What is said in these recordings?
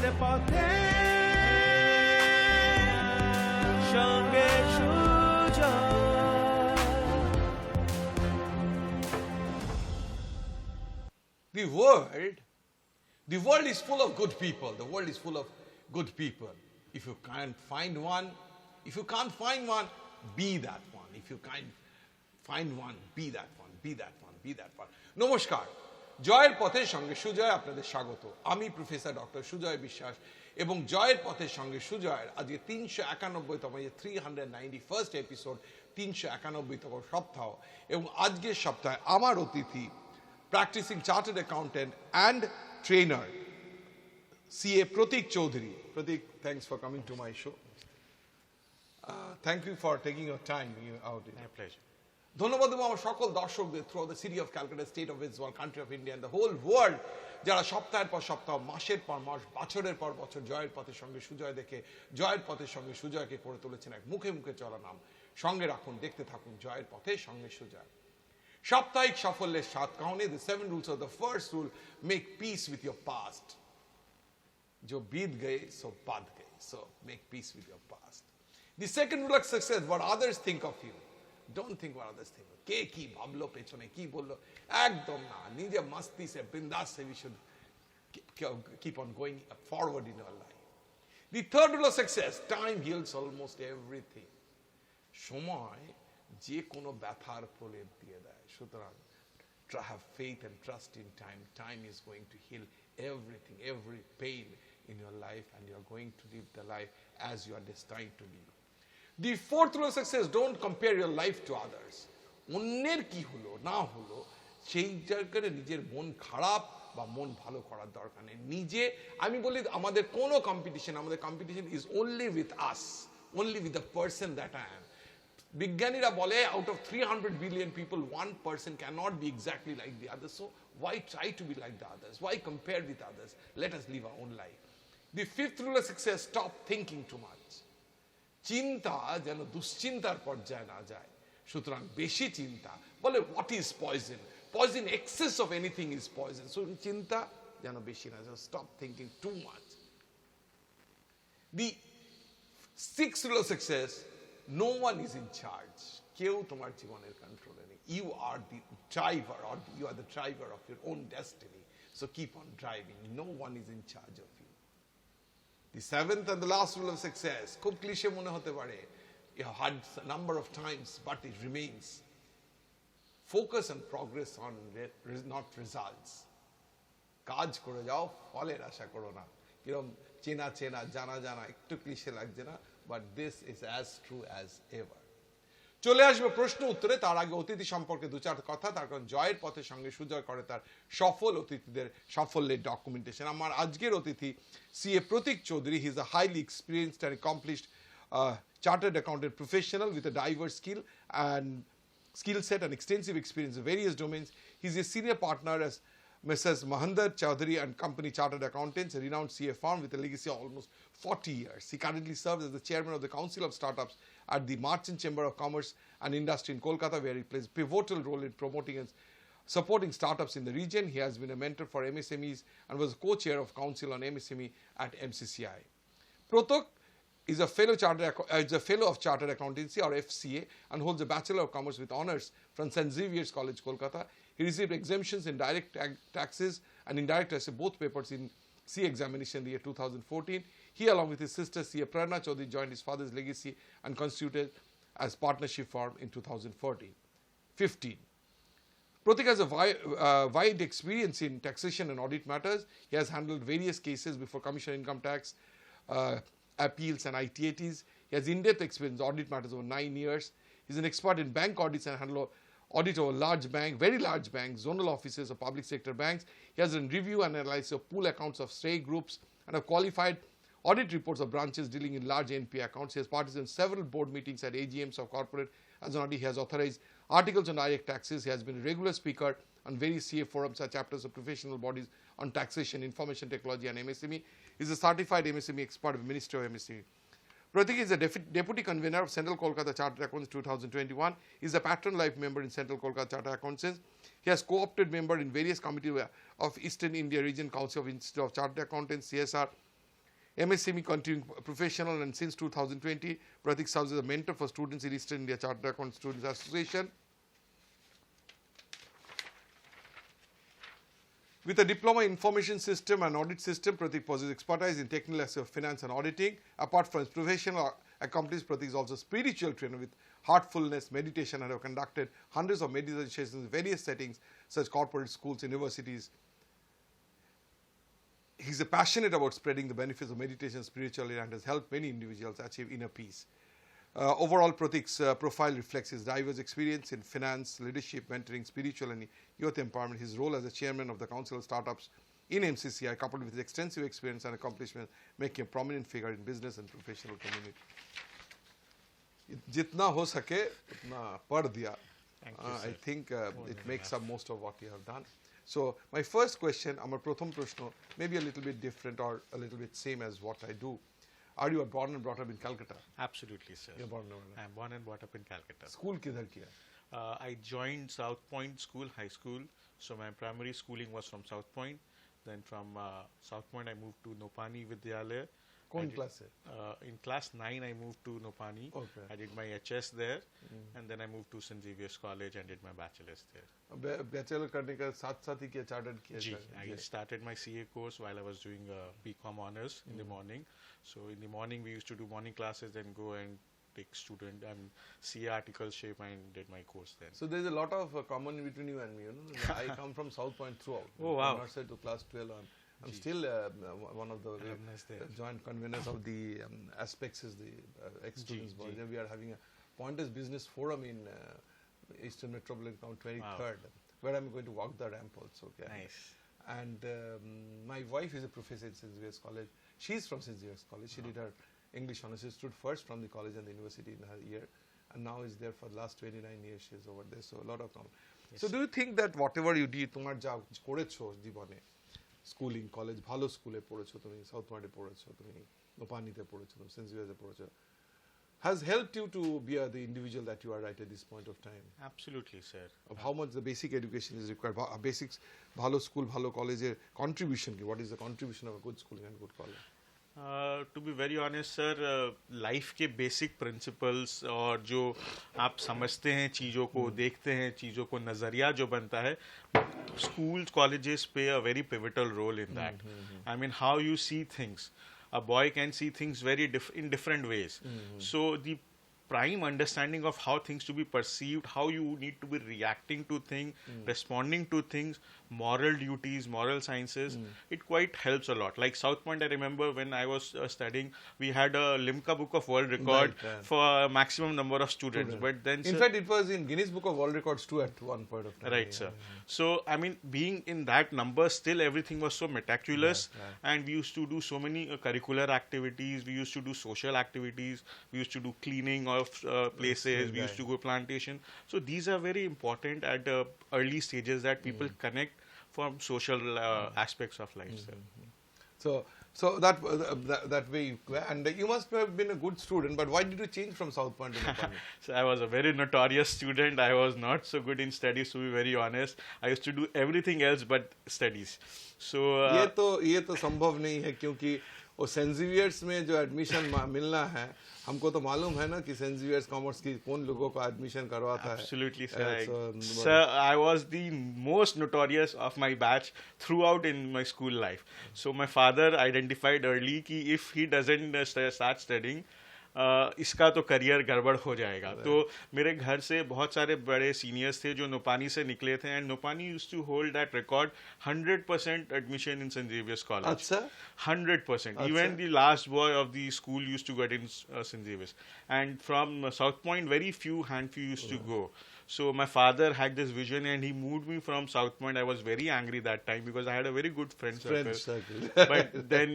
জয়ের পথে সঙ্গে Sujoy. The world is full of good people. The world is full of good people. If you can't find one, be that one. If you can't find one, be that one, be that one, be that one. নমস্কার, জয়ের পথের সঙ্গে সুজয় আপনাদের স্বাগত। আমি professor doctor Sujoy বিশ্বাস এবং জয়ের পথের সঙ্গে সুজয়ের আজকে 391তম 391st এপিসোড, 391তম সপ্তাহ। এবং আজকের সপ্তাহে আমার অতিথি practicing chartered accountant and trainer, CA Pratik Chowdhury. Pratik, thanks for coming to my show. Thank you for taking your time out. My pleasure. ধন্যবাদ দেবো আমার সকল দর্শকদের throughout the city of Calcutta, state of Israel, country of India and the whole world, যারা সপ্তাহের পর সপ্তাহ, মাসের পর মাস, বছরের পর বছর জয়ের পথের সঙ্গে সুজয় দেখে জয়ের পথের সঙ্গে সুজয়কে করে তুলেছেন এক মুখে মুখে চলা নাম। সঙ্গে রাখুন, দেখতে থাকুন জয়ের পথের সঙ্গে সুজয়। সাপ্তাহিক সাফল্যের 7 কাহিনী, the 7 rules of the first rule: make peace with your past. जो बीत गए सो बात गए, so make peace with your past. The second rule of success: what others think of you. Don't think what others think. কে কি ভাবলো, পেছনে কি বললো, একদম না। নিজে মস্তি সে, বিন্দাস সে, we should keep on going forward in our life. The third rule of success: time heals almost everything. সময় যে কোনো ব্যথার প্রলেপ দিয়ে দেয়। সুতরাং have faith and trust in time. Time is going to heal everything, every pain in your life, and you are going to live the life as you are destined to live. The fourth rule of success: don't compare your life to others. অন্যের কি হলো না হলো সেই জায়গায় নিজের মন খারাপ বা মন ভালো করার দরকার নেই। নিজে, আমি বলি আমাদের কোনো কম্পিটিশন, আমাদের competition is only with us, only with the person that I am. বিজ্ঞানীরা বলে out of 300 billion people, one person cannot be exactly like the others. So why try to be like the others? Why compare with others? Let us live our own life. The fifth rule of success: stop thinking too much. চিন্তা যেন দুশ্চিন্তার পর্যায়ে না যায়। সুতরাং বেশি চিন্তা, বলে what is poison? Poison, excess of anything is poison. So চিন্তা যেন বেশি না যায়। Stop thinking too much. The sixth rule of success: no one is in charge. কেউ তোমার জীবনের কন্ট্রোলে নেই। You are the driver, or you are the driver of your own destiny. So keep on driving. No one is in charge of you. The seventh and the last rule of success, খুব cliche মনে হতে পারে, you have heard a number of times, but it remains: focus and progress on not results. কাজ করে যাও, ফলের আশা করো না। কিরকম চেনা চেনা, জানা জানা, একটু ক্লিশে লাগছে না? But this is as true as ever. চলে আসবে প্রশ্ন উত্তরে। তার আগে অতিথি সম্পর্কে 2-4 কথা, তার কারণ জয়ের পথের সঙ্গে সুজয় করে তার সফল অতিথিদের সাফল্যের ডকুমেন্টেশন। আমার আজকের অতিথি CA Pratik Chowdhury. He is a highly experienced and accomplished chartered accountant professional with a diverse skill set and extensive experience in various domains. He is a senior partner as Mrs. Mahandar Chowdhury and Company Chartered Accountants, a renowned CA firm with a legacy of almost 40 years. He currently serves as the chairman of the Council of Startups at the Merchant Chamber of Commerce and Industry in Kolkata, where he plays a pivotal role in promoting and supporting startups in the region. He has been a mentor for MSMEs and was co-chair of Council on MSME at MCCI. Pratik is a fellow of Chartered Accountancy, or FCA, and holds a Bachelor of Commerce with honors from St. Xavier's College, Kolkata. He received exemptions in direct taxes and indirect taxes, both papers in CA examination in the year 2014. He, along with his sister CA Prerna Chowdhury, joined his father's legacy and constituted as partnership firm in 2015. Pratik has a wide experience in taxation and audit matters. He has handled various cases before Commission Income Tax, appeals and ITATs. He has in-depth experience in audit matters over 9 years. He's an expert in bank audits and handle audit over large bank, very large banks, zonal offices of public sector banks. He has done review and analysis of pool accounts of stray groups and have qualified audit reports of branches dealing in large NPA accounts. He has participated in several board meetings at AGMs of corporate. As an audit, he has authorized articles on direct taxes. He has been a regular speaker on various CA forums and chapters of professional bodies on taxation, information technology and MSME. He is a certified MSME expert of the Ministry of MSME. Pratik is a deputy convener of Central Kolkata Chartered Accountants 2021. He is a patron life member in Central Kolkata Chartered Accountants. He has co-opted member in various committees of Eastern India Region Council of Institute of Chartered Accountants, CSR, MSME continuing professional, and since 2020, Pratik serves as a mentor for students in Eastern India Chartered Account Students Association. With a diploma in information system and audit system, Pratik possesses expertise in technical aspects of finance and auditing. Apart from his professional accomplishments, Pratik is also a spiritual trainer with heartfulness, meditation, and have conducted hundreds of meditation sessions in various settings, such as corporate schools, universities. He's passionate about spreading the benefits of meditation spiritually and has helped many individuals achieve inner peace. Overall, Pratik's profile reflects his diverse experience in finance, leadership, mentoring, spiritual and youth empowerment. His role as a chairman of the Council of Startups in MCCI, coupled with his extensive experience and accomplishments, make him a prominent figure in business and professional community. जितना हो सके उतना पढ़ दिया. I think it makes up most of what you have done. So my first question, আমার প্রথম প্রশ্ন, maybe a little bit different or a little bit same as what I do. Are you born and brought up in Calcutta? Absolutely, sir. You're born and brought up. I'm born and brought up in Calcutta. School किधर किया? I joined South Point School, high school. So my primary schooling was from South Point. Then from South Point, I moved to Nopani Vidyalaya. कौन class है? In class 9, I moved to Nopani. Okay. I did my HS there. And then I moved to St. Xavier's College and did my bachelor's there. Bachelor करने का साथ ही किया, chartered किया? Ji, I started my CA course while I was doing BCom honors in the morning. So in the morning, we used to do morning classes, then go and take student and CA articles shape and did my course then. So there's a lot of common between you and me. You know, I come from South Point throughout. Oh wow! From nursery to class 12 on. I'm still one of the joint conveners of the aspects is the ex-students board. We are having a pointers business forum in Eastern Metropolitan Town 23rd, where I'm going to walk the ramp also. Okay? Nice. And my wife is a professor at St. Xavier's College. She's from St. Xavier's College. She did her English honors. She stood first from the college and the university in her year, and now is there for the last 29 years. She's over there. So a lot of knowledge. Yes. So do you think that whatever you did, তোমার যা করেছো জীবনে, schooling college ভালো স্কুলে পড়েছো তুমি, south পয়েন্টে পড়েছো তুমি, নোপানিতে পড়েছো তুমি, সেন্ট জেভিয়ার্সে পড়েছো, has helped you to be the individual that you are right at this point of time? Absolutely, sir. Of how much the basic education is required, basics, ভালো স্কুল ভালো কলেজের contribution কি, what is the contribution of a good schooling and good college? To be very honest, sir, life के basic principles और जो आप समझते हैं चीज़ों को, देखते हैं चीज़ों को, नज़रिया जो बनता है, schools, colleges play a very pivotal role in that. I mean, how you see things. A boy can see things very in different ways. So the prime understanding of how things to be perceived, how you need to be reacting to things, responding to things, moral duties, moral sciences, it quite helps a lot. Like South Point, I remember when I was studying, we had a Limca Book of World Record for a maximum number of students. But then, in fact, it was in Guinness Book of World Records too at one point of time. Right, sir. So, I mean, being in that number, still everything was so meticulous, and we used to do so many curricular activities. We used to do social activities. We used to do cleaning of places. We used to go plantation. So these are very important at early stages that people connect from social aspects of life. So that way, and you must have been a good student. But why did you change from South Point to Nopani? So I was a very notorious student. I was not so good in studies, to be very honest. I used to do everything else but studies. So ये तो संभव नहीं है, क्योंकि वो Saint Xavier's में जो admission मिलना है, हमको तो मालूम है ना कि सेंट ज़ेवियर्स कॉमर्स की कौन लोगों को एडमिशन करवाता है. Absolutely, sir. Sir, I was the most notorious of my batch throughout in my school life. So my father identified early कि if he doesn't start studying, इसका तो करियर गड़बड़ हो जाएगा. तो मेरे घर से बहुत सारे बड़े सीनियर्स थे जो नोपानी से निकले थे, and Nopani used to hold that record 100% admission in Saint Xavier's college. अच्छा. 100%. Even the last boy of the school used to get in St. Xavier's. And from South Point, very few used to go. So my father had this vision and he moved me from South Point. I was very angry that time because I had a very good friend circle. But then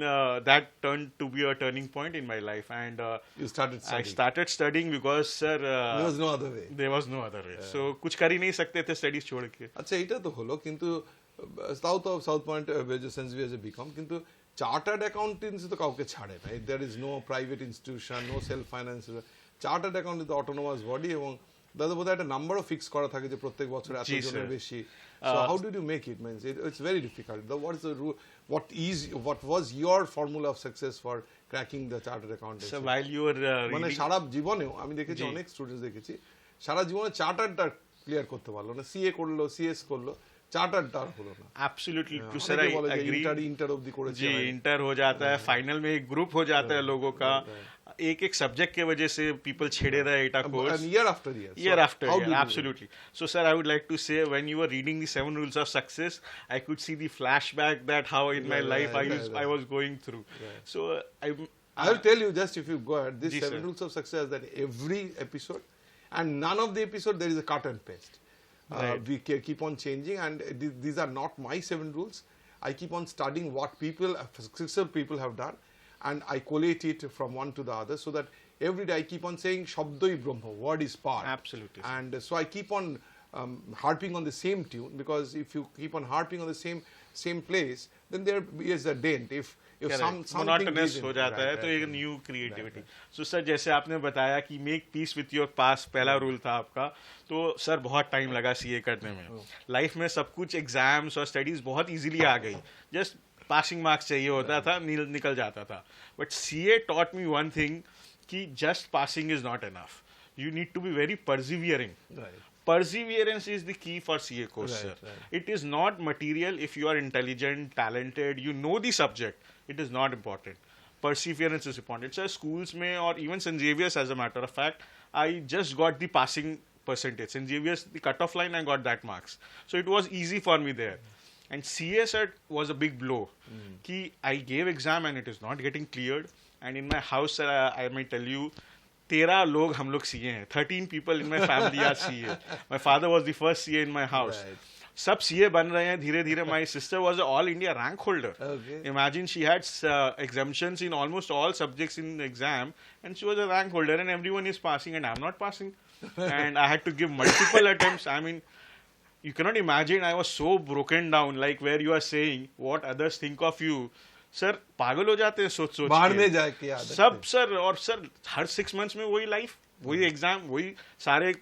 that turned to be a turning point in my life. And you started studying. I started studying because, sir, there was no other way. There was no other way. So कुछ कर ही नहीं सकते थे studies छोड़ के. अच्छा, এটা তো হলো, কিন্তু সাউথ পয়েন্ট যে সেন্ট জেভিয়ার্সে বিকম, কিন্তু চার্টার্ড অ্যাকাউন্টেন্সি তো কাউকে ছাড়ে না. There is no private institution, no self finance. Chartered account is autonomous body, এবং দাদা বোধহয় একটা নাম্বারও ফিক্স করা থাকে যে প্রত্যেক বছর এত জনের বেশি. So how did you make it? Means it's very difficult. What is the rule? What was your formula of success for cracking the chartered accountancy? So while you were মানে reading, সারা জীবনেও আমি দেখেছি জি। অনেক স্টুডেন্টস দেখেছি সারা জীবনে চার্টারটা clear করতে পারলো না, সিএ করলো, সিএস করলো, চার্টারটা আর হলো না। absolutely true sir, অনেকে I বলে যে agree। इंटर অবধি করেছি जी इंटर हो जाता है, फाइनल में एक ग्रुप हो जाता है लोगों का, एक एक सब्जेक्ट के वजह से पीपल छेड़े रहे एटा course and year after year. year So after how year, did you- absolutely. So sir, I would like to say, when you were reading the 7 rules of success, I could see the flashback that how in my life I was going through. So I will tell you, just if you go ahead, this Ji, 7 sir. rules of success, that every episode and none of the episode there is a cut and paste. Right. We keep on changing, and these are not my 7 rules. I keep on studying what successful people have done, and I collate it from one to the other, so that every day I keep on saying Shabdoi Brahma, word is part. Absolutely, sir. And so I keep on harping on the same tune, because if you keep on harping on the same place, then there is a dent. If something monotonous isn't- हो जाता है right, तो right, एक right. New creativity. So sir जैसे आपने बताया कि make peace with your पास पहला रूल था आपका, तो सर बहुत टाइम लगा सीए करने में। लाइफ में सब कुछ एग्जाम्स और स्टडीज बहुत इजीली आ गई, जस्ट पासिंग मार्क्स चाहिए होता था, निकल जाता था। But CA taught me one thing कि just passing is not enough, you need to be very persevering. Right. Perseverance is the key for CA course, Right, sir. right. It is not material. If you are intelligent, talented, you know the subject, it is not important. Perseverance is important. Sir, schools में or even St. Xavier's, as a matter of fact, I just got the passing percentage. St. Xavier's, the cutoff line, I got that marks. So it was easy for me there. And CA, sir, was a big blow. Ki I gave exam and it is not getting cleared. And in my house, sir, I may tell you, 13 लोग हम लोग CA हैं, 13 people in my family are CA. My father was the first CA in my house. Right. सब CA बन रहे हैं धीरे धीरे. My sister was an all India rank holder. Okay. Imagine, she had exemptions in almost all subjects in the exam, and she was a rank holder, and everyone is passing and I'm not passing. And I had to give multiple attempts. I mean, you cannot imagine, I was so broken down, like where you are saying what others think of you. Sir पागल हो जाते हैं सोच सोच बाहर के। में जाके आदत सब सर, और सर हर 6 months में वही लाइफ, वही एग्जाम, वही सारे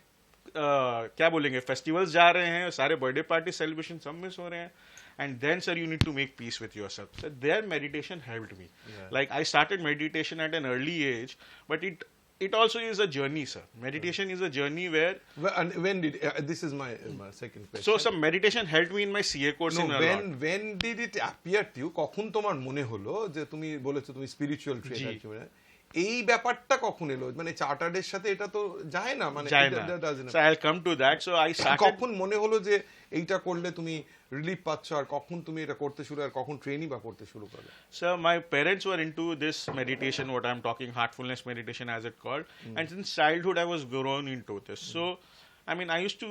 क्या बोलेंगे फेस्टिवल्स जा रहे हैं, सारे बर्थडे पार्टी सेलिब्रेशन सब मिस हो रहे हैं. And then, sir, you need to make peace with yourself. So there, meditation helped me. Yeah. Like, I started meditation at an early age, but it also is a journey, sir. Meditation is a journey where... And when did... this is my second question. So, some meditation helped me in my CA course No, in a lot. when did it appear to you? কখন তোমার মনে হলো যে তুমি বলেছো তুমি spiritual জি। Trainer, এই ব্যাপারটা কখন এলো? মানে চার্টার্ডের সাথে এটা তো যায় না, মানে যায় এটা না। doesn't- So, I'll come to that. So, I started... কখন মনে হলো যে এইটা করলে তুমি রিলিফ পাচ্ছ, আর কখন তুমি এটা করতে শুরু, আর কখন ট্রেনিং বা করতে শুরু করলে? So my parents were into this meditation, what I'm talking, heartfulness meditation as it called. And since childhood, I was grown into this. So, I mean, I used to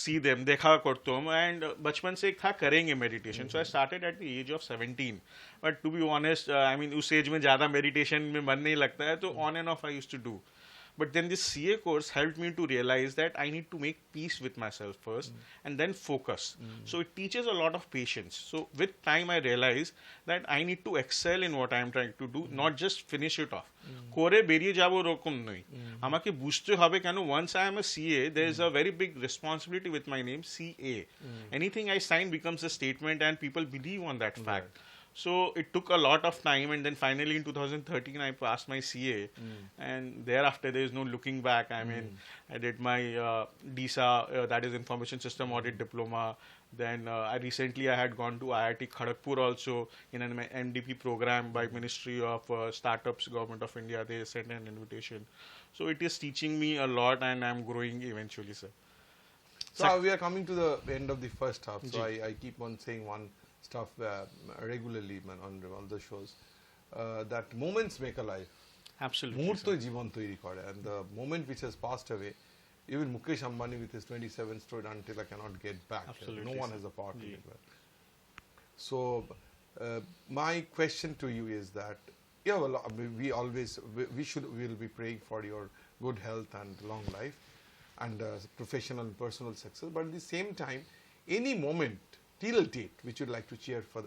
see them, देखा करता हूँ, and बचपन से एक था करेंगे meditation. So I started at the age of 17. But to be honest, I mean, उस age में ज़्यादा meditation में मन नहीं लगता है, तो on and off I used to do. But then this CA course helped me to realize that I need to make peace with myself first and then focus. So it teaches a lot of patience. So with time I realized that I need to excel in what I am trying to do, not just finish it off. করে বেরিয়ে যাবো এরকম নয়, আমাকে বুঝতে হবে কেন once I am a CA, there is a very big responsibility with my name, CA. Anything I sign becomes a statement and people believe on that fact. So it took a lot of time, and then finally in 2013 I passed my CA, and thereafter there is no looking back. I mean, I did my DISA, that is Information System Audit Diploma. Then I recently had gone to IIT Kharagpur also in an MDP program by Ministry of Startups, Government of India. They sent an invitation. So it is teaching me a lot, and I'm growing eventually, sir. So we are coming to the end of the first half. So I keep on saying one stuff regularly on all the shows, that moments make a life. Absolutely. মুহূর্তই জীবন তৈরি করে, and the moment which has passed away, even Mukesh Ambani with his 27 stood until I cannot get back. Absolutely, No one sir. has the power to get back. So my question to you is that, yeah, well, we'll be praying for your good health and long life and professional and personal success, but at the same time, any moment till date which you'd like to cheer for,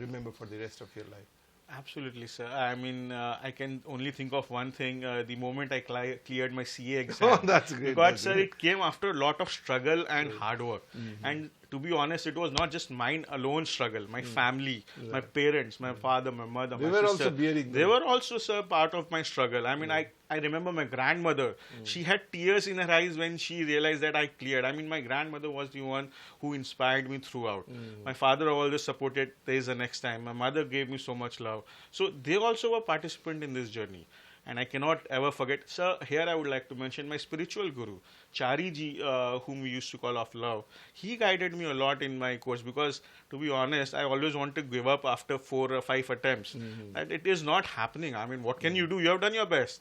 remember for the rest of your life, Absolutely, sir. I mean, I can only think of one thing. The moment I cleared my CA exam. Oh, that's great. Because, That's sir, great. it came after a lot of struggle and hard work. And to be honest, it was not just mine alone struggle. My family, my parents, my father, my mother, They my were sister. also bearing They them. were also, sir, part of my struggle. I mean, I remember my grandmother. She had tears in her eyes when she realized that I cleared. I mean, my grandmother was the one who inspired me throughout. My father always supported, there's the next time. My mother gave me so much love. So they also were participant in this journey. And I cannot ever forget. Sir, here I would like to mention my spiritual guru, Chari ji, whom we used to call of love. He guided me a lot in my course because, to be honest, I always want to give up after 4 or 5 attempts. That it is not happening. I mean, what can you do? You have done your best.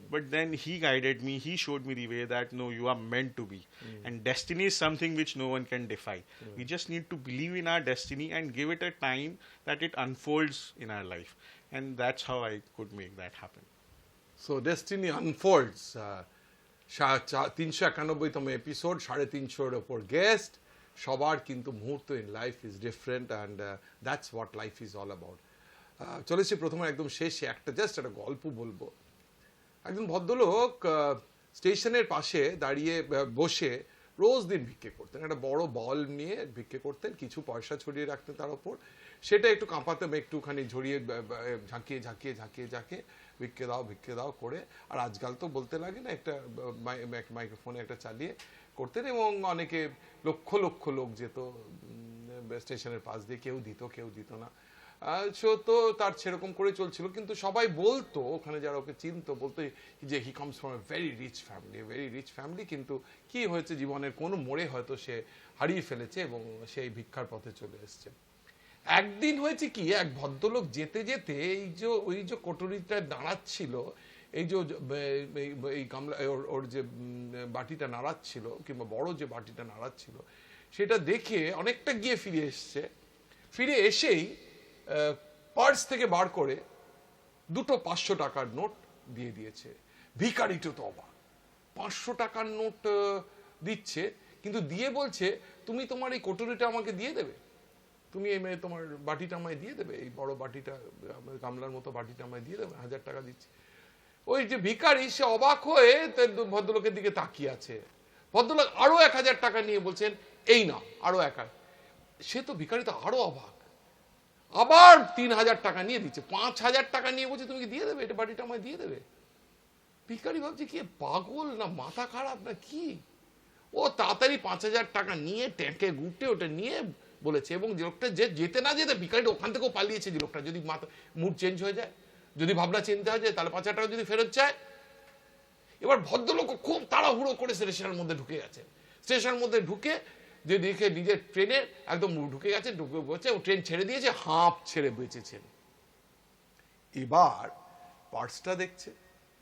But then he guided me. He showed me the way that, no, you are meant to be. And destiny is something which no one can defy. We just need to believe in our destiny and give it a time that it unfolds in our life. And that's how I could make that happen. So destiny unfolds. 391তম episode, 350-এর ওপর guest, সবার কিন্তু মুহূর্ত in life is different and that's what life is all about. চলেছি প্রথমে একদম শেষে জাস্ট একটা গল্প বলবো। একজন ভদ্রলোক স্টেশনের পাশে দাঁড়িয়ে বসে রোজ দিন ভিক্ষে করতেন, একটা বড় বল নিয়ে ভিক্ষে করতেন, কিছু পয়সা ছড়িয়ে রাখতেন তার ওপর, সেটা একটু কাঁপাতে একটুখানি ঝরিয়ে ঝাঁকিয়ে ঝাঁকিয়ে ঝাঁকিয়ে ঝাঁকিয়ে ভিক্ষে দাও করে, আর আজকাল তো বলতে লাগে না, একটা মাইক্রোফোনে একটা চালিয়ে করতেন এবং অনেকে লক্ষ লক্ষ লোক যেত স্টেশনের পাশ দিয়ে, কেউ দিত না। তো তার সেরকম করে চলছিল, কিন্তু সবাই বলতো, ওখানে যারা ওকে চিনতো বলতো যে he comes from a very rich family, কিন্তু কি হয়েছে জীবনের কোনো মোড়ে হয়তো সে হারিয়ে ফেলেছে এবং সেই ভিক্ষার পথে চলে এসছে। একদিন হয়েছে কি, এক ভদ্রলোক যেতে যেতে ওই যে কটুরিটা দাঁড়াচ্ছিল, এই যে এই গামলা ওর যে বাটিটা নাড়াচ্ছিল, কিংবা বড় যে বাটিটা নাড়াচ্ছিল, সেটা দেখে অনেকটা গিয়ে ফিরে এসেই পার্স থেকে বার করে 2 500 টাকার নোট দিয়ে দিয়েছে। ভিখারিটা তো অবাক, 500 টাকার নোট দিচ্ছে, কিন্তু দিয়ে বলছে, তুমি তোমার এই কটুরিটা আমাকে দিয়ে দেবে, তুমি তোমার বাটিটা আমায় দিয়ে দেবে, এই বড় বাটিটা, গামলার মতো বাটিটা আমায় দিয়ে দেবে, 1000 টাকা দিচ্ছি। ওই যে ভিখারি সে অবাক হয়ে ভদ্রলোকের দিকে তাকিয়ে আছে। ভদ্রলোক আরো 1000 টাকা নিয়ে বলছেন, এই না আরো 1000। সে তো ভিখারি তো আরো অবাক, আবার 3000 টাকা নিয়ে দিচ্ছে, 5000 টাকা নিয়ে বলছে তুমি কি দিয়ে দেবে, এটা বাটিটা আমায় দিয়ে দেবে। ভিখারি ভাবছে কি পাগল না মাথা খারাপ না কি, ও তাড়াতাড়ি 5000 টাকা নিয়ে ট্যাঙ্কে গুটে ওটা নিয়ে বলেছে, এবং যে লোকটা যেতে না যেতে ভিখারিটা ওখান থেকেও পালিয়েছে। যে লোকটা যদি মুড চেঞ্জ হয়ে যায়, যদি ভাবনা চিন্তা হয়ে যায়, তাহলে 5000 টাকা যদি ফেরত চায়। এবার ভদ্রলোক খুব তাড়াহুড়ো করে স্টেশনের মধ্যে ঢুকে গেছে। স্টেশনের মধ্যে ঢুকে যে দেখে নিজের ট্রেনে একদম ঢুকে গেছে, ঢুকে বসে ট্রেন ছেড়ে দিয়েছে, হাঁপ ছেড়ে বেঁচেছেন। এবার পার্সটা দেখছে,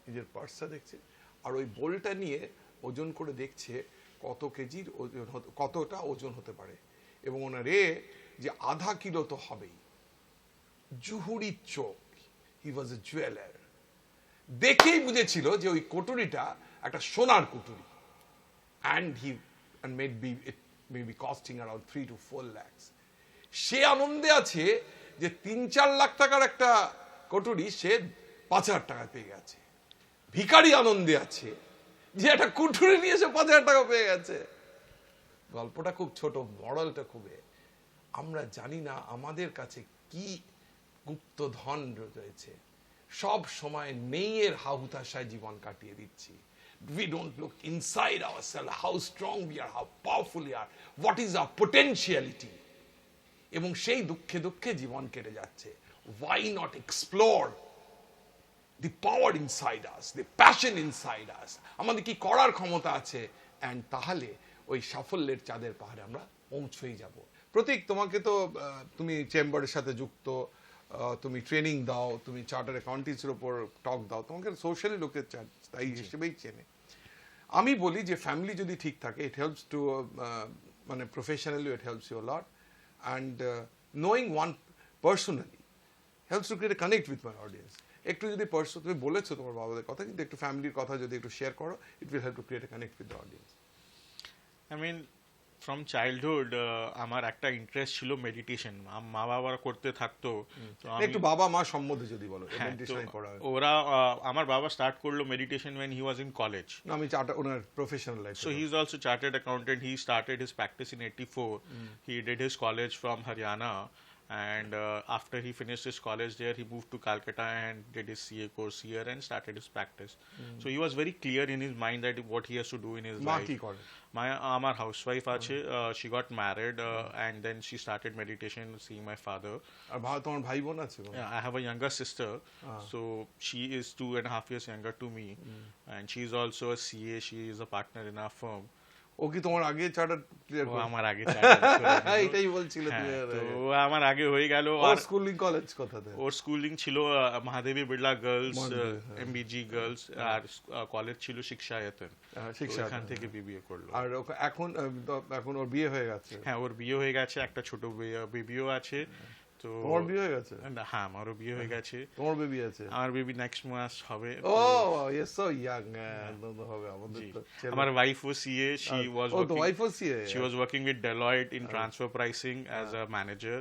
নিজের পার্সটা দেখছে, আর ওই বোলটা নিয়ে ওজন করে দেখছে কত কেজির ওজন, কতটা ওজন হতে পারে, এবং ওনারে যে আধা কিলো তো হবেই। জুহুরি চোখ, হি ওয়াজ এ জুয়েলার, দেখেই বুঝেছিল যে ওই কটুরিটা একটা সোনার কটুরি, and it may be costing around 3 to 4 lakhs. সে আনন্দে আছে যে 3-4 লাখ টাকার একটা কটুরি সে 5000 টাকা পেয়ে গেছে। ভিখারি আনন্দে আছে যে একটা কুঠুরি নিয়ে সে 5000 টাকা পেয়ে গেছে। গল্পটা খুব ছোট, মডেলটা খুব, আমরা জানি না আমাদের কাছে কি গুপ্ত ধন রয়েছে, সব সময় নেইয়ের হাহুতাশায় জীবন কাটিয়ে দিচ্ছি। We don't look inside ourselves, how strong we are, how powerful we are, what is our potentiality, এবং সেই দুঃখে দুঃখে জীবন কেটে যাচ্ছে। Why not explore the power inside us, the passion inside us, আমাদের কি করার ক্ষমতা আছে, and তাহলে ওই সাফল্যের চাঁদের পাহাড়ে আমরা পৌঁছেই যাব। প্রতীক, তোমাকে তো তুমি চেম্বারের সাথে যুক্ত, তুমি ট্রেনিং দাও, তুমি চার্টার অ্যাকাউন্টেন্সির উপর টক দাও, তোমাকে সোশ্যালি লোকের তাই হিসেবেই চেনে। আমি বলি যে ফ্যামিলি যদি ঠিক থাকে, ইট হেল্পস টু মানে professionally it helps you lot, and knowing one personally helps to create connect with my audience. একটু যদি তুমি বলেছো তোমার বাবাদের কথা, কিন্তু একটু ফ্যামিলির কথা যদি একটু শেয়ার করো, it will help to create connect with the audience. I mean, from childhood আমার একটা ইন্টারেস্ট ছিল মেডিটেশন, মা বাবা করতে থাকতো, তো আমি একটু বাবা মা সম্বন্ধে যদি বলো হ্যাঁ, তো মেডিটেশন করা হয়। ওরা আমার বাবা স্টার্ট করলো meditation when he was in college. না, আমি চাটা ওনার professional life. So he's also chartered accountant. He started his practice in 84. He did his college from Haryana, and after he finished his college there, he moved to Calcutta and did his CA course here and started his practice. So he was very clear in his mind that what he has to do in his মা life. কি করে? আমার housewife আছে, she got married and then she started meditation, seeing my father. আর তোমার ভাই বোন আছে? Yeah, I have a younger sister, so she is 2.5 years younger to me, and she is also a CA. She is a partner in our firm. ও কি তোমার আগে charter clear ও করে? আমার আগে chartered করে নিল। এটাই বলছিলে হ্যাঁ, তুমি। তো ও আমার আগে হয়ে গেল। ওর আর স্কুলিং কলেজ কোথাতে? ওর স্কুলিং ছিল মহাদেবী বিড়লা গার্লস, মহাদেবী, হ্যাঁ। এমবিজি গার্লস, আর কলেজ ছিল শিক্ষায়তন, শিক্ষা এখান থেকে বিবিএ করলো। আর এখন এখন ওর বিয়ে হয়ে গেছে? হ্যাঁ, ওর বিয়ে হয়ে গেছে, একটা ছোট বেবিও আছে। তো তোমার বিয়ে হয়ে গেছে? না, হ্যাঁ, আমারও বিয়ে হয়ে গেছে। তোমার বেবি আছে? আমার বেবি নেক্সট মাস হবে। Oh you so young. হবে আমাদের তো ছেলে। আমার ওয়াইফ ও সিএ, শি ওয়াজ ও তো ওয়াইফ ও CA? She was working with Deloitte in transfer pricing as a manager.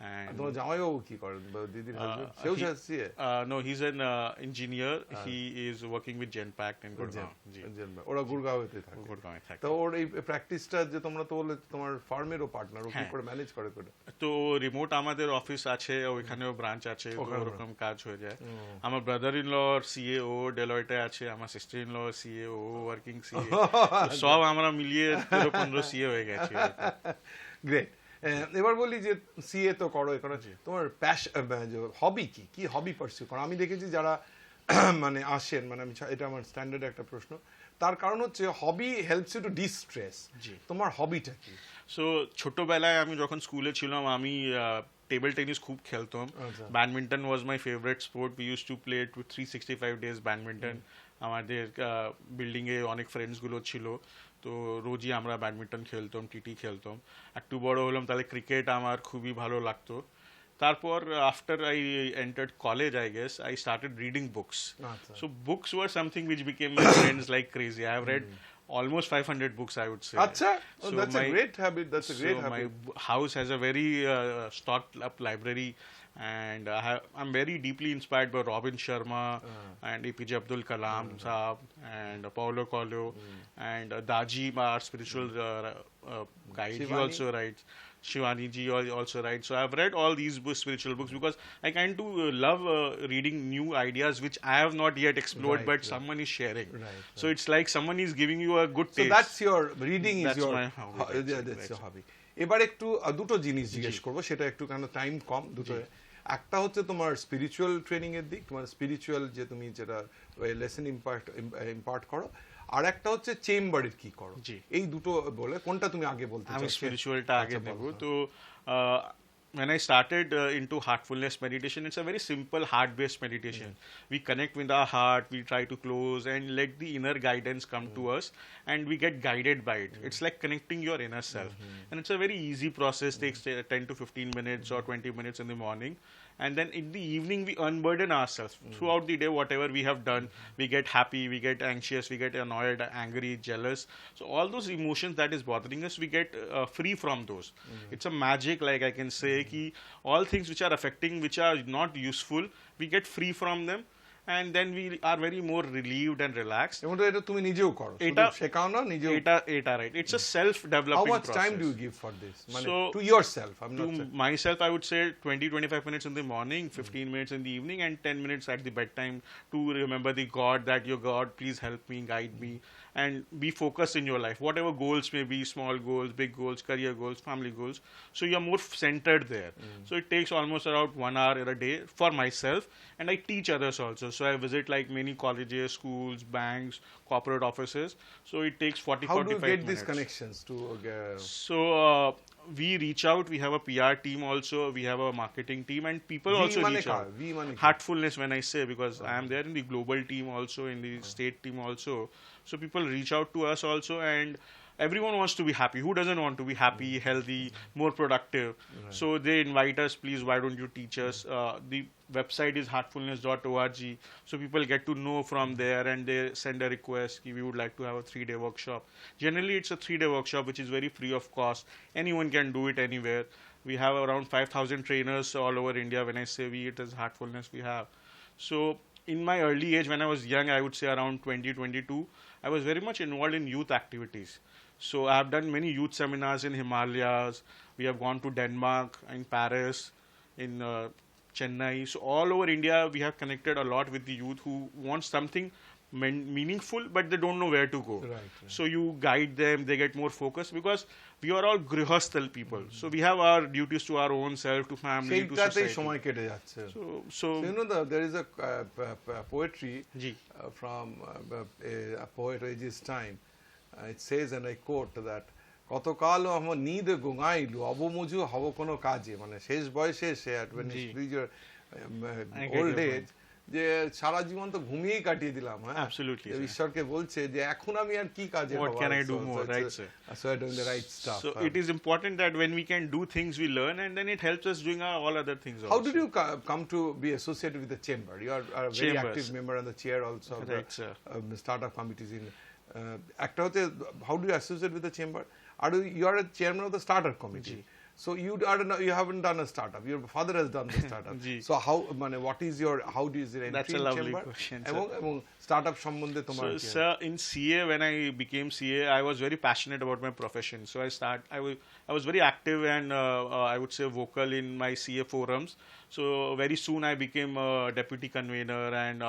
And তোমার জামাইবাবু কি করেন? দিদির হাজবেন্ড সেও CA? no, he's an engineer. He is working with Genpact in Gurgaon. জি, ওরা গুরগাঁওতে থাকে? গুরগাঁওয়ে থাকে। তো ওর এই প্র্যাকটিসটা যে তোমরা তো বলে তোমার ফার্মেরও পার্টনার, ও কি করে ম্যানেজ করে? তো রিমোট আমাদের অফিস আছে, ওইখানেও ব্রাঞ্চ আছে, তো ওরকম কাজ হয়ে যায়। আমার ব্রাদার ইন ল সিএ, ও ডেলয়েটে আছে। আমার সিস্টার ইন ল সিএ, ও ওয়ার্কিং সিএ। সব আমরা মিলিয়ে 13-15 সিএ হয়ে গেছে। গ্রেট। এবার বলি যে সিএ তো করো, এখন তোমার হবি কি? কি হবি পারসিউ করো? আমি দেখেছি যারা মানে আসেন, মানে আমি এটা আমার স্ট্যান্ডার্ড একটা প্রশ্ন, তার কারণ হচ্ছে হবি হেল্পস ইউ টু ডিস্ট্রেস। তোমার হবিটা কি? সো ছোটবেলায় আমি যখন স্কুলে ছিলাম, আমি টেবিল টেনিস খুব খেলতাম। Badminton was my favourite sport. We use to play 365 days badminton. আমাদের বিল্ডিং এ অনেক ফ্রেন্ডস গুলো ছিল, তো রোজই আমরা ব্যাডমিন্টন খেলতাম, টিটি খেলতাম। একটু বড় হলাম, তাহলে ক্রিকেট আমার খুবই ভালো লাগতো। তারপর after I entered college, I guess I started reading books. So books were something which became my friends like crazy. I have read almost 500 books, I would say. Acha, that's a great habit. That's a great habit. My house has a very stocked up library, and I'm very deeply inspired by Robin Sharma and APJ Abdul Kalam Saab and Paulo Coelho and Daji, our spiritual guide. He also writes. Shivani ji also writes. So I've read all these spiritual books because I kind of love reading new ideas which I have not yet explored, but someone is sharing. So it's like someone is giving you a good taste. So that's your reading is That's your my hobby. That's your hobby. এবার একটু দুটো জিনিস জিজ্ঞেস করবো, সেটা একটু কেন time কম। দুটো, একটা হচ্ছে তোমার স্পিরিচুয়াল ট্রেনিং এর দিক, তোমার স্পিরিচুয়াল যে তুমি যেটা লেসন ইম্পার্ট করো, আর একটা হচ্ছে চেম্বারের কি করো। এই দুটো বলে কোনটা তুমি আগে বলতে চাও? আমি স্পিরিচুয়ালটা আগে নেব। তো when I started into heartfulness meditation, it's a very simple heart-based meditation. We connect with our heart, we try to close and let the inner guidance come to us, and we get guided by it. It's like connecting your inner self. And it's a very easy process, takes 10 to 15 minutes or 20 minutes in the morning. And then in the evening, we unburden ourselves. Throughout the day, whatever we have done, we get happy, we get anxious, we get annoyed, angry, jealous. So all those emotions that is bothering us, we get free from those. It's a magic, like I can say, ki all things which are affecting, which are not useful, we get free from them. And then we are very more relieved and relaxed. এটা তুমি নিজেও করো, এটা শেখাও না নিজেও? এটা right. It's a self-developing process. How much time do you give for this? So, to yourself? To myself, I would say 20-25 minutes in the morning, 15 minutes in the evening, and 10 minutes at the bedtime to remember the God, that your God, please help me, guide me, and be focused in your life. Whatever goals may be, small goals, big goals, career goals, family goals. So you are more centered there. So it takes almost around 1 hour a day for myself, and I teach others also. So I visit like many colleges, schools, banks, corporate offices. So it takes 40-45 minutes. How do you get these connections to? So we reach out. We have a PR team also. We have a marketing team, and people also reach out. Heartfulness, when I say, because I am there in the global team also, in the state team also. So people reach out to us also, and everyone wants to be happy. Who doesn't want to be happy, healthy, more productive? So they invite us, please, why don't you teach us? The website is heartfulness.org. So people get to know from there and they send a request. We would like to have a 3-day workshop. Generally, it's a 3-day workshop, which is very free of cost. Anyone can do it anywhere. We have around 5,000 trainers all over India. When I say we, it is Heartfulness we have. So in my early age, when I was young, I would say around 20, 22, I was very much involved in youth activities. So I have done many youth seminars in Himalayas. We have gone to Denmark, in Paris, in Chennai. So all over India, we have connected a lot with the youth who want something meaningful, but they don't know where to go. Right. So you guide them, they get more focused, because we are all grihasthal people. So we have our duties to our own self, to family, to society. So you know, there is a poetry Ji. From a poet ages time. It says, and I quote, that কতকাল আমার নিদ গোঙাইলু অবমুজু হব কোনো কাজে, মানে শেষ বয়সে সে when you reach your old age, যে সারা জীবন তো ঘুমিয়েই কাটিয়ে দিলাম, হ্যাঁ, absolutely, ঈশ্বরকে বলছে যে এখন আমি আর কি কাজে, what can I do more, right, sir? So I'm doing the right stuff. So it is important that when we can do things, we learn, and then it helps us doing all other things also. How did you come to be associated with the chamber? You are a very active member and the chair also of the startup committees in একটা হচ্ছে, how do you associate with the chamber? You are a chairman of the startup committee. So you haven't done a startup. Your father has done the startup. So what is your, how do you entry in chamber? That's a lovely question, sir. এবং startup সম্বন্ধে তোমার So sir, in CA, when I became CA, I was very passionate about my profession. So I was very active and I would say vocal in my CA forums. So very soon I became a deputy convener and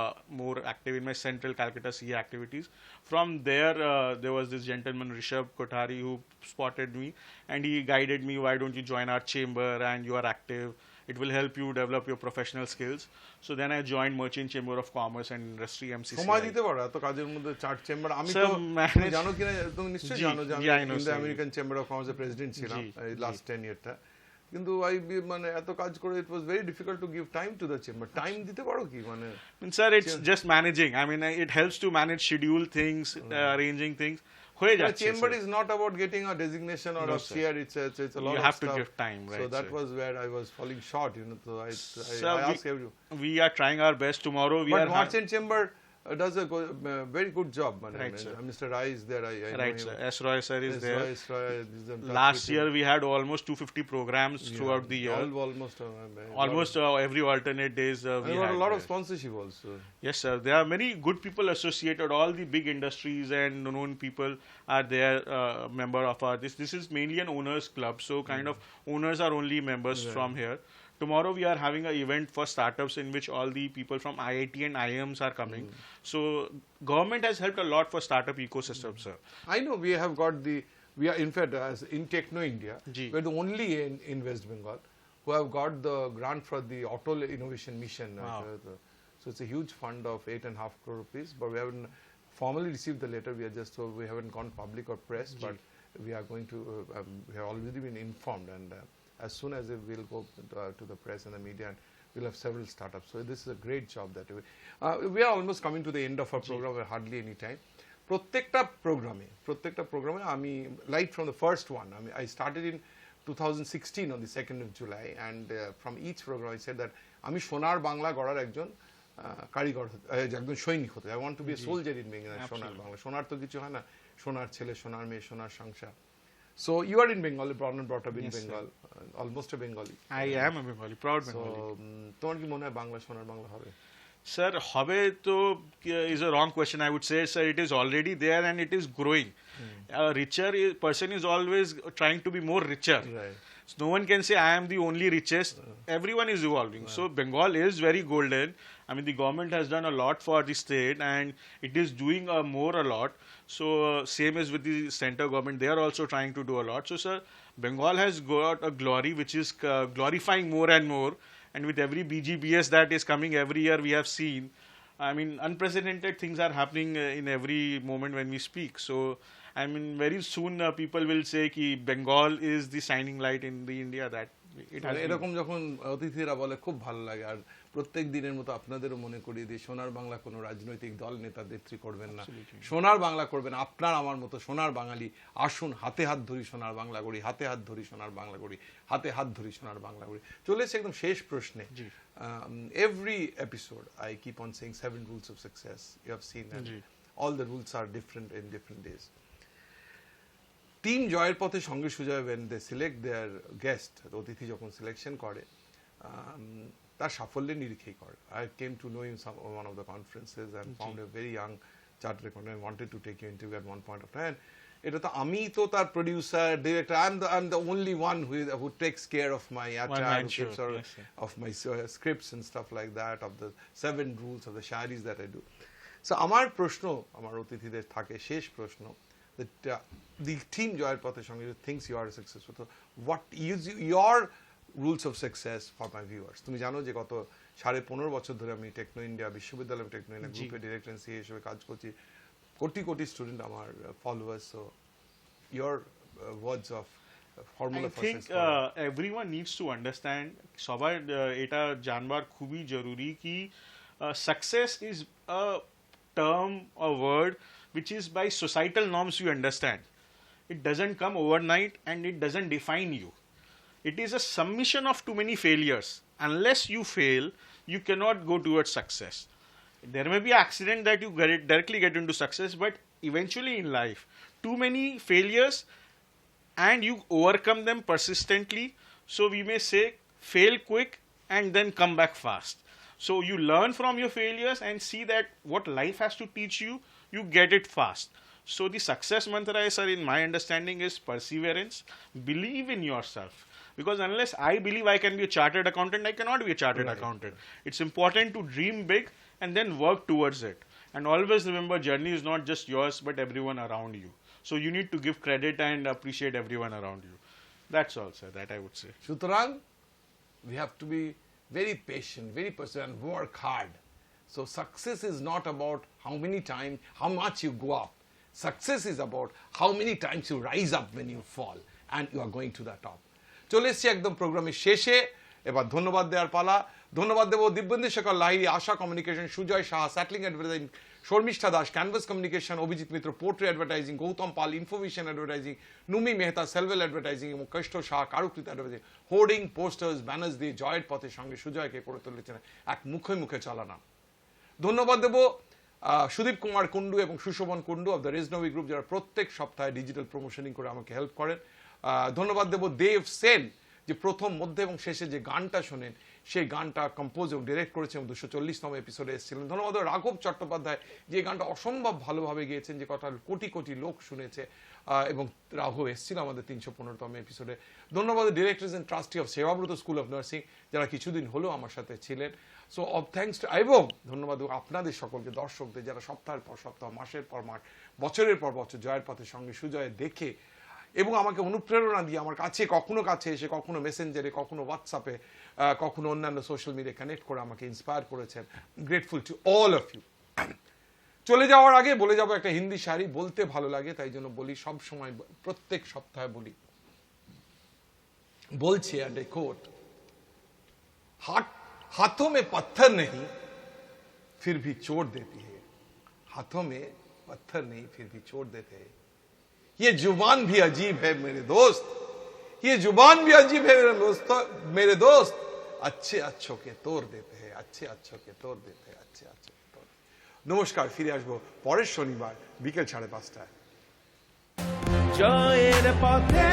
more active in my central Calcutta CA activities. From there, there was this gentleman Rishabh Kothari who spotted me and he guided me, why don't you join our chamber, and you are active. It will help you develop your professional skills. So then I joined Merchant Chamber of Commerce and Industry, MCCI. সময় দিতে পারো এত কাজের মধ্যে চার chamber? আমি তো জানো কিনা, তুমি নিশ্চয়ই জানো যে আমি ইন্ডিয়ান আমেরিকান চেম্বার অফ কমার্সের প্রেসিডেন্ট ছিলাম লাস্ট 10 ইয়ারটা, কিন্তু মানে এত কাজ করে it was very difficult to give time to the chamber. Time দিতে পারো কি? মানে sir, it's just managing. I mean, it helps to manage schedule things, arranging things. The chamber is not about getting a designation or a chair. It's a lot of stuff. You have to give time, right? So that was where I was falling short, you know. So I asked everyone. We are trying our best. Tomorrow we are. But Merchant Chamber does a very good job, man. Right, sir. Mr. Rai is there. I right, know sir. S. Roy sir is there. Last year we had almost 250 programs throughout the year. Almost every alternate days. We had a lot of sponsorship also. Yes, sir. There are many good people associated. All the big industries and known people are there, member of our. This is mainly an owners club. So kind of owners are only members from here. Tomorrow we are having an event for startups in which all the people from IIT and IIMs are coming. So government has helped a lot for startup ecosystem, sir. I know we have got we are in fact as in Techno India, we are the only in West Bengal who have got the grant for the Auto Innovation Mission. Wow. So it's a huge fund of 8.5 crore rupees, but we haven't formally received the letter. We haven't gone public or press, but we are going to. We have already been informed, and as soon as we will go to the press and the media, and we'll have several startups. So this is a great job that we are almost coming to the end of our program. We're hardly any time. প্রত্যেকটা প্রোগ্রামে আমি right from the first one. I started in 2016 on the 2nd of July, and from each program I said that আমি সোনার বাংলা গড়ার একজন কারিগর, একজন সৈনিক হতে। I want to be a soldier in being সোনার বাংলা। সোনার তো কিছু হয় না, সোনার ছেলে, সোনার মেয়ে, সোনার সংসার। So you are in Bengal, born and brought up in Bengal, almost a Bengali. I am a Bengali, proud Bengali. So তোমার কি মনে হয় বাংলা সোনার বাংলা হবে? Sir, হবে to is a wrong question. I would say, sir, it is already there and it is growing. A richer person is always trying to be more richer. Right. So no one can say I am the only richest. Everyone is evolving. So Bengal is very golden. I mean, the government has done a lot for the state and it is doing a lot. So same as with the center government, they are also trying to do a lot. So sir, Bengal has got a glory which is glorifying more and more. And with every BGBS that is coming every year, we have seen, I mean, unprecedented things are happening in every moment when we speak. So, I mean, very soon people will say that Bengal is the shining light in the India that It has been- এরকম যখন অতিথিরা বলে খুব ভালো লাগে। আর প্রত্যেক দিনের মতো আপনাদেরও মনে করিয়ে দিই, সোনার বাংলা কোনো রাজনৈতিক দল নেতা নেত্রী করবেন না, সোনার বাংলা করবেন আপনার আমার মতো সোনার বাঙালি। আসুন হাতে হাত ধরি সোনার বাংলা করি, হাতে হাত ধরি সোনার বাংলা করি, হাতে হাত ধরি সোনার বাংলা করি। চলে এসে একদম শেষ প্রশ্নে। Every episode I keep on saying 7 rules of success. You have seen that. All the rules are different in different days. Team জয়ের পথে সঙ্গে Sujoy when they select their guest, অতিথি যখন সিলেকশন করে তার সাফল্যের নিরিখেই করে। I came to know him on one of the conferences and found a very young chartered accountant. I wanted to take your interview at one point of time. এটা তো আমি তো তার producer director, I'm the only one who takes care of my of my scripts and stuff like that, of the 7 rules of the shairis that I do. So আমার প্রশ্ন আমার অতিথিদের থাকে, শেষ প্রশ্ন, that the team জয়ের পথের সঙ্গে thinks you are successful, so what is your rules of success for my viewers? তুমি জানো যে গত 15.5 বছর ধরে আমি টেকনো ইন্ডিয়া বিশ্ববিদ্যালয় টেকনো ইন্ডিয়া গ্রুপে ডিরেক্টর এন্ড সিএ হিসেবে কাজ করছি। কোটি কোটি স্টুডেন্ট আমার followers. So your words of formula I for think success. everyone needs to understand সবার এটা জানবার খুবই জরুরি কি success is a term or word which is by societal norms you understand. It doesn't come overnight and it doesn't define you. It is a summation of too many failures. Unless you fail, you cannot go towards success. There may be an accident that you directly get into success, but eventually in life, too many failures and you overcome them persistently. So we may say fail quick and then come back fast. So you learn from your failures and see that what life has to teach you, you get it fast. So the success mantra, sir, in my understanding is perseverance. Believe in yourself. Because unless I believe I can be a chartered accountant, I cannot be a chartered accountant. It's important to dream big and then work towards it. And always remember, journey is not just yours, but everyone around you. So you need to give credit and appreciate everyone around you. That's all, sir, that I would say. সুতরাং we have to be very patient, very persistent, and work hard. So success is not about how many times, how much you go up. Success is about how many times you rise up when you fall and you are going to the top. চলে এসছি একদম প্রোগ্রামের শেষে। এবার ধন্যবাদ দেওয়ার পালা। ধন্যবাদ দেব দিব্যেন্দু শেখর লাহিড়ী, আশা কমিউনিকেশন, সুজয় সাহা স্যাটলিং advertising, Sharmistha Das canvas communication, Abhijit Mitra পোর্ট্রি advertising, Gautam Pal information advertising, নুমি মেহতা সেলভেল অ্যাডভার্টাইজিং এবং কষ্ট Shah Karukrit advertising. Hoarding posters banners দিয়ে জয়ের পথের সঙ্গে সুজয়কে করে তুলেছেন এক মুখে মুখে চালানা। ধন্যবাদ দেব সুদীপ কুমার কুন্ডু এবং সুশোভন কুন্ডু অফ দ্য রেজনবি গ্রুপ, যারা প্রত্যেক সপ্তাহে ডিজিটাল প্রমোশনিং করে আমাকে হেল্প করেন। ধন্যবাদ দেব দেব সেন, যে প্রথম মধ্যে এবং শেষে যে গানটা শোনেন সেই গানটা কম্পোজ এবং ডিরেক্ট করেছেন এবং 240তম এপিসোডে এসেছিলেন। ধন্যবাদ রাঘব চট্টোপাধ্যায়, যে গানটা অসম্ভব ভালোভাবে গিয়েছেন, যে কথা কোটি কোটি লোক শুনেছে, এবং রাঘব এসেছিল আমাদের 315তম এপিসোডে। ধন্যবাদ directors and trustee of Sebabrata school of nursing, যারা কিছুদিন হলেও আমার সাথে ছিলেন। সো অফ থ্যাঙ্কস টু, এবং ধন্যবাদ আপনাদের সকলকে, দর্শকদের, যারা সপ্তাহের পর সপ্তাহ, মাসের পর মাস, বছরের পর বছর জয়ের পথের সঙ্গে সুজয় দেখে এবং আমাকে অনুপ্রেরণা দিয়ে আমার কাছে কাছে এসে, কখনো মেসেঞ্জারে, কখনো হোয়াটসঅ্যাপে, কখনো অন্যান্য সোশ্যাল মিডিয়া কানেক্ট করে আমাকে ইন্সপায়ার করেছেন। Grateful to all of you. চলে যাওয়ার আগে বলে যাবো একটা হিন্দি শায়রি, বলতে ভালো লাগে তাই জন্য বলি, সব সময় প্রত্যেক সপ্তাহে বলি। বলছে, এন্ড আই কোট, हाथों में पत्थर नहीं फिर भी चोट देती है, हाथों में पत्थर नहीं फिर भी चोट देते हैं, ये जुबान भी अजीब है मेरे दोस्त, ये जुबान भी अजीब है मेरे दोस्त, अच्छे अच्छों के तोड़ देते हैं, अच्छे अच्छों के तोड़ देते हैं, अच्छे अच्छों के तोड़। নমস্কার, ফিরে আসবো পরের শনিবার বিকেল 5:30টায়। জয়ের পথে